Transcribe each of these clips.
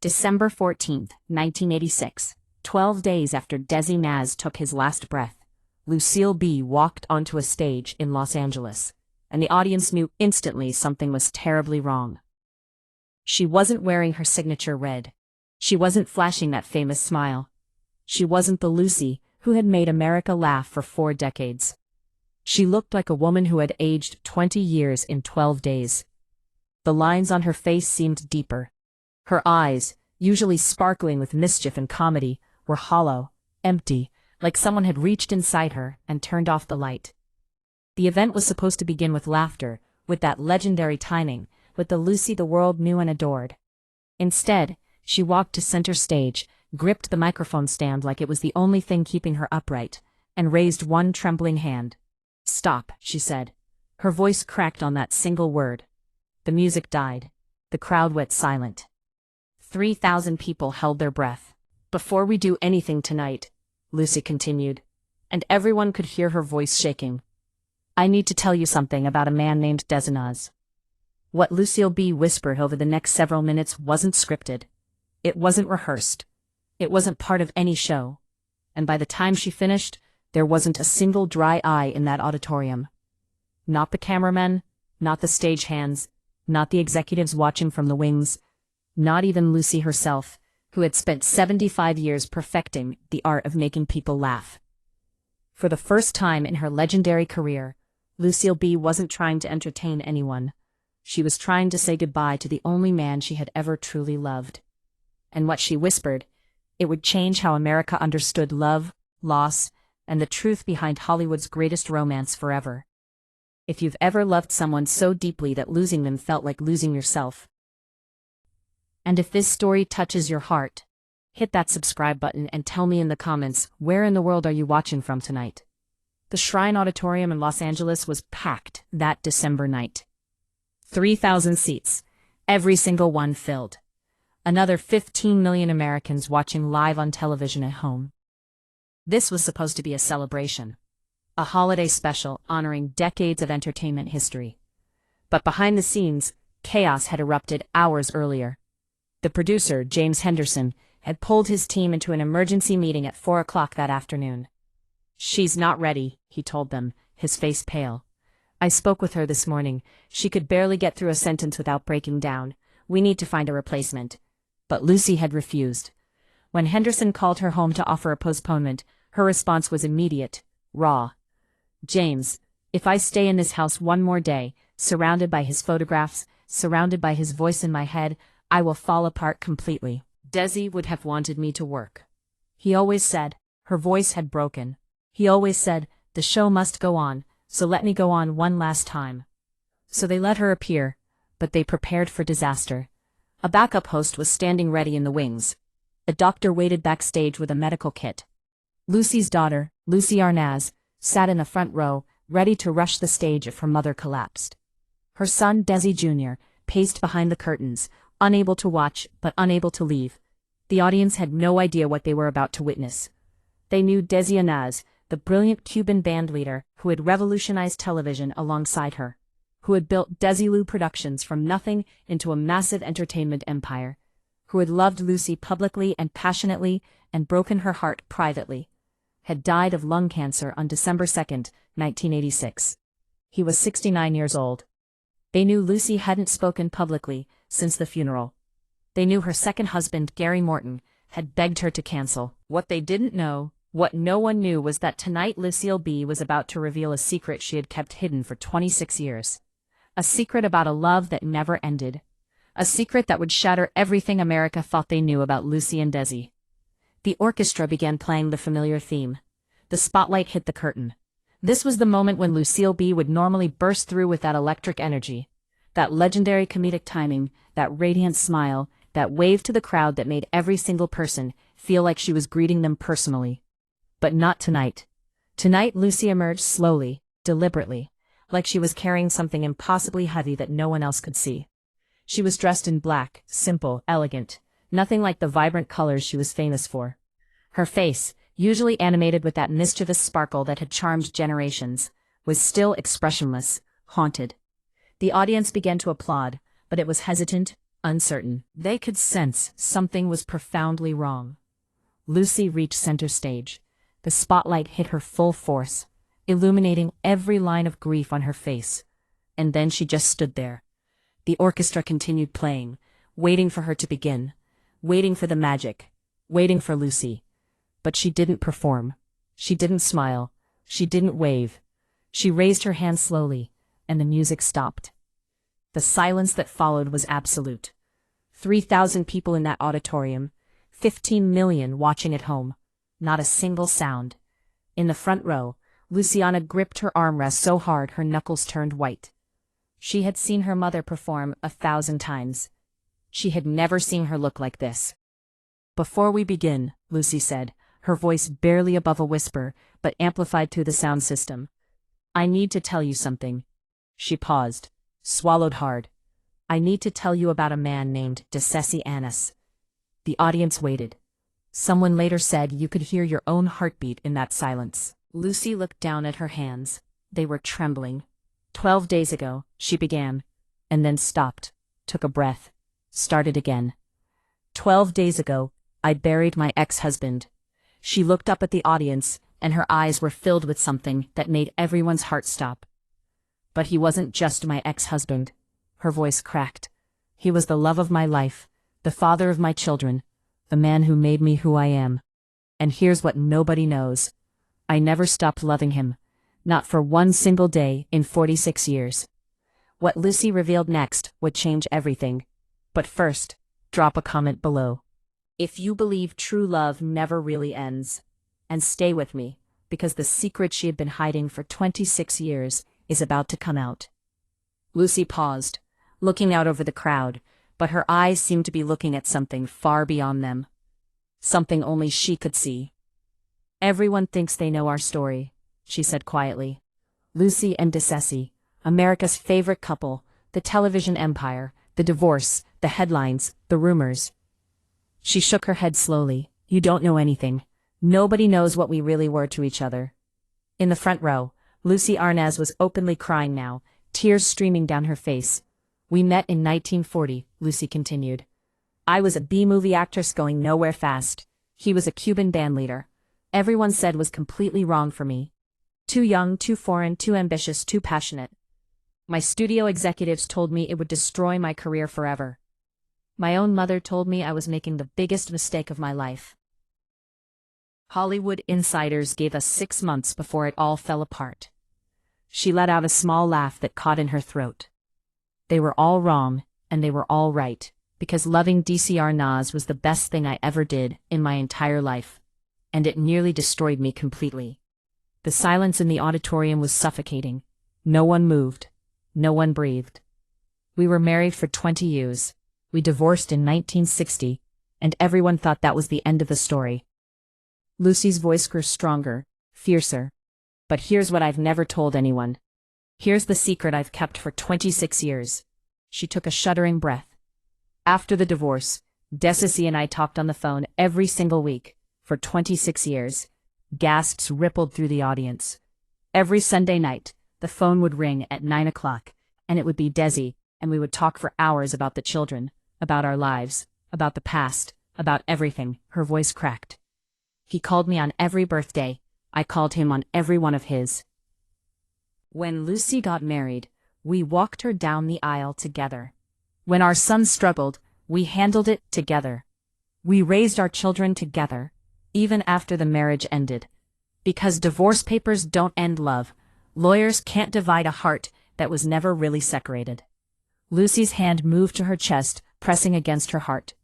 December 14th, 1986, 12 days after Desi Arnaz took his last breath, Lucille B. walked onto a stage in Los Angeles, and the audience knew instantly something was terribly wrong. She wasn't wearing her signature red. She wasn't flashing that famous smile. She wasn't the Lucy who had made America laugh for 4 decades. She looked like a woman who had aged 20 years in 12 days. The lines on her face seemed deeper. Her eyes, usually sparkling with mischief and comedy, were hollow, empty, like someone had reached inside her and turned off the light. The event was supposed to begin with laughter, with that legendary timing, with the Lucy the world knew and adored. Instead, she walked to center stage, gripped the microphone stand like it was the only thing keeping her upright, and raised one trembling hand. "Stop," she said. Her voice cracked on that single word. The music died. The crowd went silent. 3,000 people held their breath. "Before we do anything tonight," Lucy continued, and everyone could hear her voice shaking, "I need to tell you something about a man named Desi Arnaz." What Lucille B. whispered over the next several minutes wasn't scripted. It wasn't rehearsed. It wasn't part of any show. And by the time she finished, there wasn't a single dry eye in that auditorium. Not the cameramen, not the stagehands, not the executives watching from the wings, not even Lucy herself, who had spent 75 years perfecting the art of making people laugh. For the first time in her legendary career, Lucille B. wasn't trying to entertain anyone. She was trying to say goodbye to the only man she had ever truly loved. And what she whispered, it would change how America understood love, loss, and the truth behind Hollywood's greatest romance forever. If you've ever loved someone so deeply that losing them felt like losing yourself, and if this story touches your heart, hit that subscribe button and tell me in the comments, where in the world are you watching from tonight? The Shrine Auditorium in Los Angeles was packed that December night. 3,000 seats, every single one filled. Another 15 million Americans watching live on television at home. This was supposed to be a celebration, a holiday special honoring decades of entertainment history. But behind the scenes, chaos had erupted hours earlier. The producer, James Henderson, had pulled his team into an emergency meeting at 4 o'clock that afternoon. "She's not ready," he told them, his face pale. "I spoke with her this morning. She could barely get through a sentence without breaking down. We need to find a replacement." But Lucy had refused. When Henderson called her home to offer a postponement, her response was immediate, raw. "James, if I stay in this house one more day, surrounded by his photographs, surrounded by his voice in my head, I will fall apart completely. Desi would have wanted me to work. He always said," her voice had broken, "he always said, the show must go on, so let me go on one last time." So they let her appear, but they prepared for disaster. A backup host was standing ready in the wings. A doctor waited backstage with a medical kit. Lucy's daughter, Lucille Arnaz, sat in the front row, ready to rush the stage if her mother collapsed. Her son, Desi Jr., paced behind the curtains, unable to watch but unable to leave. The audience had no idea what they were about to witness. They knew Desi Arnaz, the brilliant Cuban band leader who had revolutionized television alongside her, who had built Desilu Productions from nothing into a massive entertainment empire, who had loved Lucy publicly and passionately and broken her heart privately, had died of lung cancer on December 2nd, 1986. He was 69 years old. They knew Lucy hadn't spoken publicly since the funeral. They knew her second husband, Gary Morton, had begged her to cancel. What they didn't know, what no one knew, was that tonight Lucille B. was about to reveal a secret she had kept hidden for 26 years. A secret about a love that never ended. A secret that would shatter everything America thought they knew about Lucy and Desi. The orchestra began playing the familiar theme. The spotlight hit the curtain. This was the moment when Lucille B. would normally burst through with that electric energy, that legendary comedic timing, that radiant smile, that wave to the crowd that made every single person feel like she was greeting them personally. But not tonight. Tonight Lucy emerged slowly, deliberately, like she was carrying something impossibly heavy that no one else could see. She was dressed in black, simple, elegant, nothing like the vibrant colors she was famous for. Her face, usually animated with that mischievous sparkle that had charmed generations, was still expressionless, haunted. The audience began to applaud, but it was hesitant, uncertain. They could sense something was profoundly wrong. Lucy reached center stage. The spotlight hit her full force, illuminating every line of grief on her face. And then she just stood there. The orchestra continued playing, waiting for her to begin, waiting for the magic, waiting for Lucy. But she didn't perform. She didn't smile. She didn't wave. She raised her hand slowly, and the music stopped. The silence that followed was absolute. 3,000 people in that auditorium, 15 million watching at home. Not a single sound. In the front row, Luciana gripped her armrest so hard her knuckles turned white. She had seen her mother perform 1,000 times. She had never seen her look like this. "Before we begin," Lucy said, her voice barely above a whisper, but amplified through the sound system, "I need to tell you something." She paused, swallowed hard. "I need to tell you about a man named Desi Arnaz." The audience waited. Someone later said you could hear your own heartbeat in that silence. Lucy looked down at her hands. They were trembling. 12 days ago, she began, and then stopped, took a breath, started again. 12 days ago, I buried my ex-husband. She looked up at the audience, and her eyes were filled with something that made everyone's heart stop. "But he wasn't just my ex-husband." Her voice cracked. "He was the love of my life, the father of my children, the man who made me who I am. And here's what nobody knows. I never stopped loving him. Not for one single day in 46 years. What Lucy revealed next would change everything. But first, drop a comment below if you believe true love never really ends. And stay with me, because the secret she had been hiding for 26 years is about to come out. Lucy paused, looking out over the crowd, but her eyes seemed to be looking at something far beyond them. Something only she could see. "Everyone thinks they know our story," she said quietly. "Lucy and Desi, America's favorite couple, the television empire, the divorce, the headlines, the rumors." She shook her head slowly. "You don't know anything. Nobody knows what we really were to each other." In the front row, Lucy Arnaz was openly crying now, tears streaming down her face. "We met in 1940, Lucy continued. "I was a B-movie actress going nowhere fast. He was a Cuban bandleader. Everyone said was completely wrong for me. Too young, too foreign, too ambitious, too passionate. My studio executives told me it would destroy my career forever. My own mother told me I was making the biggest mistake of my life. Hollywood insiders gave us 6 months before it all fell apart." She let out a small laugh that caught in her throat. "They were all wrong, and they were all right, because loving Desi Arnaz was the best thing I ever did in my entire life. And it nearly destroyed me completely." The silence in the auditorium was suffocating. No one moved. No one breathed. "We were married for 20 years. We divorced in 1960, and everyone thought that was the end of the story." Lucy's voice grew stronger, fiercer. "But here's what I've never told anyone. Here's the secret I've kept for 26 years. She took a shuddering breath. "After the divorce, Desi and I talked on the phone every single week, for 26 years. Gasps rippled through the audience. Every Sunday night, the phone would ring at 9 o'clock, and it would be Desi, and we would talk for hours about the children, about our lives, about the past, about everything." Her voice cracked. "He called me on every birthday. I called him on every one of his. When Lucy got married, we walked her down the aisle together. When our son struggled, we handled it together. We raised our children together, even after the marriage ended. Because divorce papers don't end love, lawyers can't divide a heart that was never really separated." Lucy's hand moved to her chest, pressing against her heart.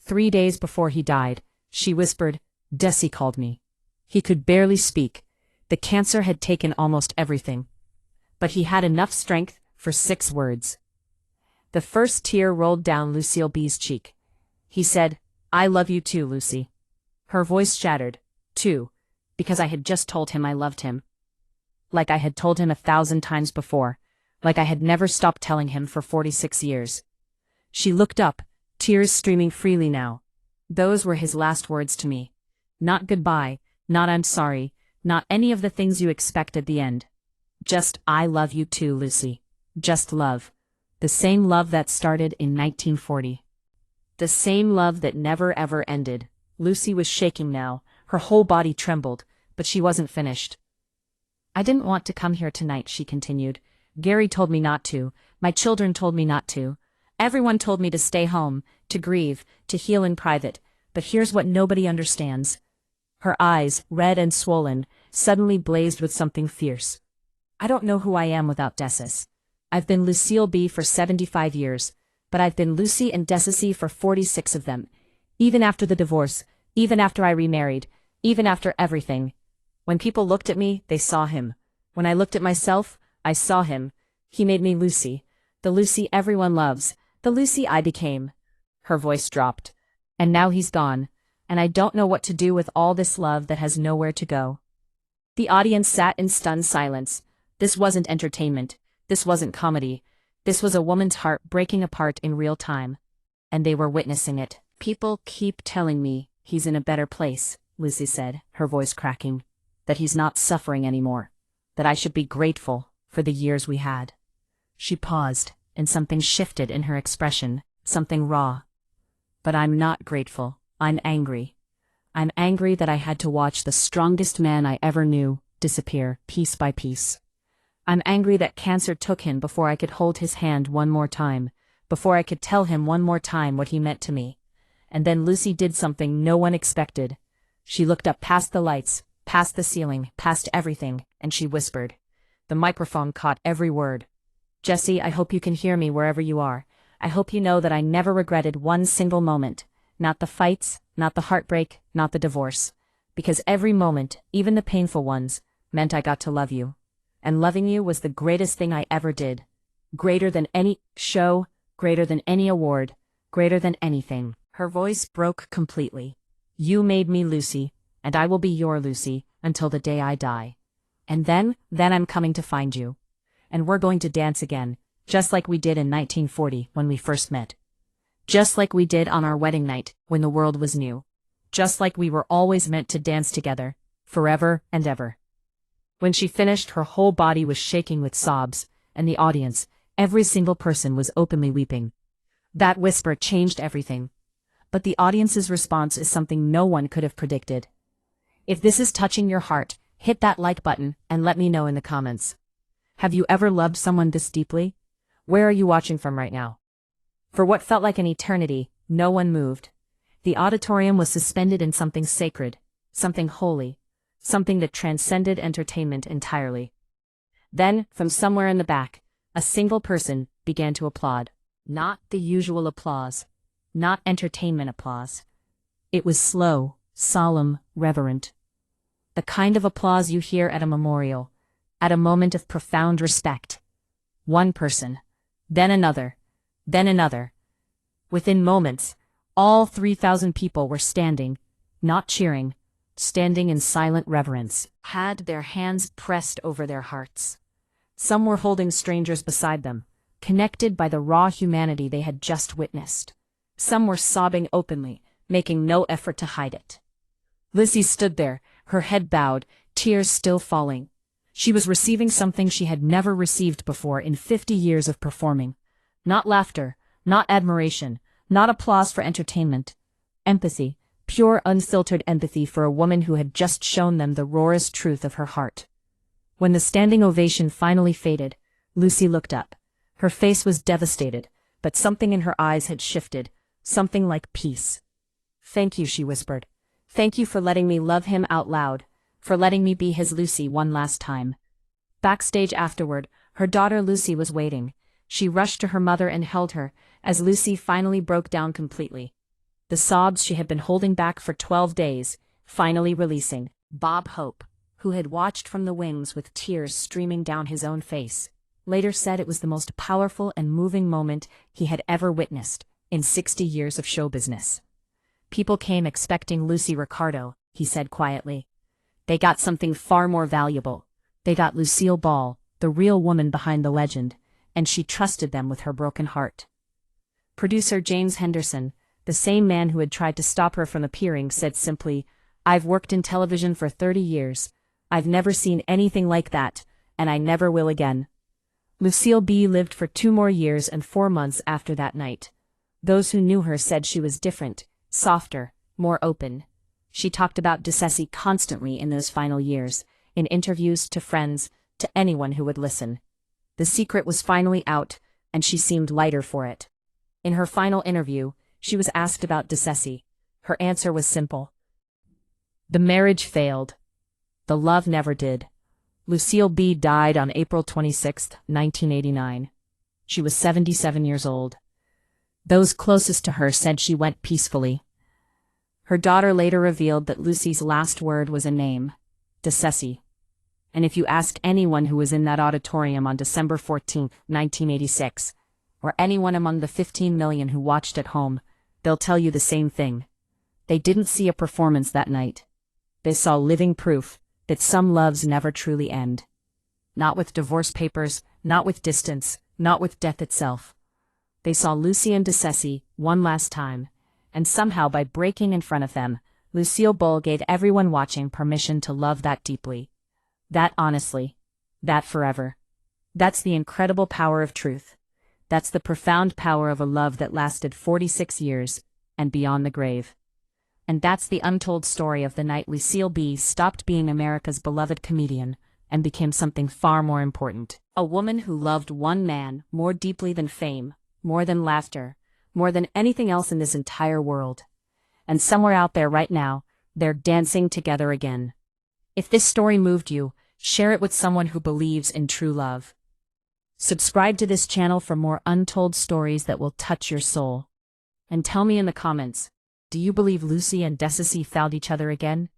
3 days before he died, she whispered, "Desi called me." He could barely speak. The cancer had taken almost everything. But he had enough strength for 6 words. The first tear rolled down Lucille B's cheek. He said, "I love you too, Lucy." Her voice shattered. "Too," because I had just told him I loved him. Like I had told him 1,000 times before. Like I had never stopped telling him for 46 years. She looked up, tears streaming freely now. Those were his last words to me. Not goodbye, not I'm sorry, not any of the things you expect at the end. Just I love you too, Lucy. Just love. The same love that started in 1940. The same love that never ever ended. Lucy was shaking now, her whole body trembled, but she wasn't finished. I didn't want to come here tonight, she continued. Gary told me not to, my children told me not to. Everyone told me to stay home, to grieve, to heal in private, but here's what nobody understands. Her eyes, red and swollen, suddenly blazed with something fierce. I don't know who I am without Desis. I've been Lucille B. for 75 years, but I've been Lucy and Desis for 46 of them. Even after the divorce, even after I remarried, even after everything. When people looked at me, they saw him. When I looked at myself, I saw him. He made me Lucy. The Lucy everyone loves. The Lucy I became. Her voice dropped. And now he's gone. And I don't know what to do with all this love that has nowhere to go. The audience sat in stunned silence. This wasn't entertainment. This wasn't comedy. This was a woman's heart breaking apart in real time. And they were witnessing it. People keep telling me he's in a better place, Lucy said, her voice cracking. That he's not suffering anymore. That I should be grateful for the years we had. She paused, and something shifted in her expression, something raw. But I'm not grateful. I'm angry. I'm angry that I had to watch the strongest man I ever knew disappear piece by piece. I'm angry that cancer took him before I could hold his hand one more time, before I could tell him one more time what he meant to me. And then Lucy did something no one expected. She looked up past the lights, past the ceiling, past everything, and she whispered. The microphone caught every word. Jesse, I hope you can hear me wherever you are. I hope you know that I never regretted one single moment. Not the fights, not the heartbreak, not the divorce. Because every moment, even the painful ones, meant I got to love you. And loving you was the greatest thing I ever did. Greater than any show, greater than any award, greater than anything. Her voice broke completely. You made me Lucy, and I will be your Lucy until the day I die. And then I'm coming to find you. And we're going to dance again, just like we did in 1940 when we first met. Just like we did on our wedding night when the world was new. Just like we were always meant to dance together, forever and ever. When she finished, her whole body was shaking with sobs, and the audience, every single person, was openly weeping. That whisper changed everything. But the audience's response is something no one could have predicted. If this is touching your heart, hit that like button and let me know in the comments. Have you ever loved someone this deeply? Where are you watching from right now? For what felt like an eternity, no one moved. The auditorium was suspended in something sacred, something holy, something that transcended entertainment entirely. Then, from somewhere in the back, a single person began to applaud. Not the usual applause. Not entertainment applause. It was slow, solemn, reverent. The kind of applause you hear at a memorial, at a moment of profound respect. One person, then another, then another. Within moments, all 3,000 people were standing, not cheering, standing in silent reverence, had their hands pressed over their hearts. Some were holding strangers beside them, connected by the raw humanity they had just witnessed. Some were sobbing openly, making no effort to hide it. Lucy stood there, her head bowed, tears still falling. She was receiving something she had never received before in 50 years of performing. Not laughter, not admiration, not applause for entertainment. Empathy, pure unfiltered empathy for a woman who had just shown them the rawest truth of her heart. When the standing ovation finally faded, Lucy looked up. Her face was devastated, but something in her eyes had shifted, something like peace. Thank you, she whispered. Thank you for letting me love him out loud, for letting me be his Lucy one last time. Backstage afterward, her daughter Lucy was waiting. She rushed to her mother and held her, as Lucy finally broke down completely. The sobs she had been holding back for 12 days, finally releasing. Bob Hope, who had watched from the wings with tears streaming down his own face, later said it was the most powerful and moving moment he had ever witnessed in 60 years of show business. People came expecting Lucy Ricardo, he said quietly. They got something far more valuable. They got Lucille Ball, the real woman behind the legend, and she trusted them with her broken heart. Producer James Henderson, the same man who had tried to stop her from appearing, said simply, I've worked in television for 30 years. I've never seen anything like that, and I never will again. Lucille B. lived for 2 more years and 4 months after that night. Those who knew her said she was different, softer, more open. She talked about Desi constantly in those final years, in interviews, to friends, to anyone who would listen. The secret was finally out, and she seemed lighter for it. In her final interview, she was asked about Desi. Her answer was simple. The marriage failed. The love never did. Lucille B. died on April 26, 1989. She was 77 years old. Those closest to her said she went peacefully. Her daughter later revealed that Lucy's last word was a name, Desi. And if you ask anyone who was in that auditorium on December 14, 1986, or anyone among the 15 million who watched at home, they'll tell you the same thing. They didn't see a performance that night. They saw living proof that some loves never truly end. Not with divorce papers, not with distance, not with death itself. They saw Lucy and Desi one last time, and somehow by breaking in front of them, Lucille Ball gave everyone watching permission to love that deeply. That honestly. That forever. That's the incredible power of truth. That's the profound power of a love that lasted 46 years, and beyond the grave. And that's the untold story of the night Lucille B. stopped being America's beloved comedian, and became something far more important. A woman who loved one man more deeply than fame, more than laughter, more than anything else in this entire world. And somewhere out there right now, they're dancing together again. If this story moved you, share it with someone who believes in true love. Subscribe to this channel for more untold stories that will touch your soul. And tell me in the comments, do you believe Lucy and Desi found each other again?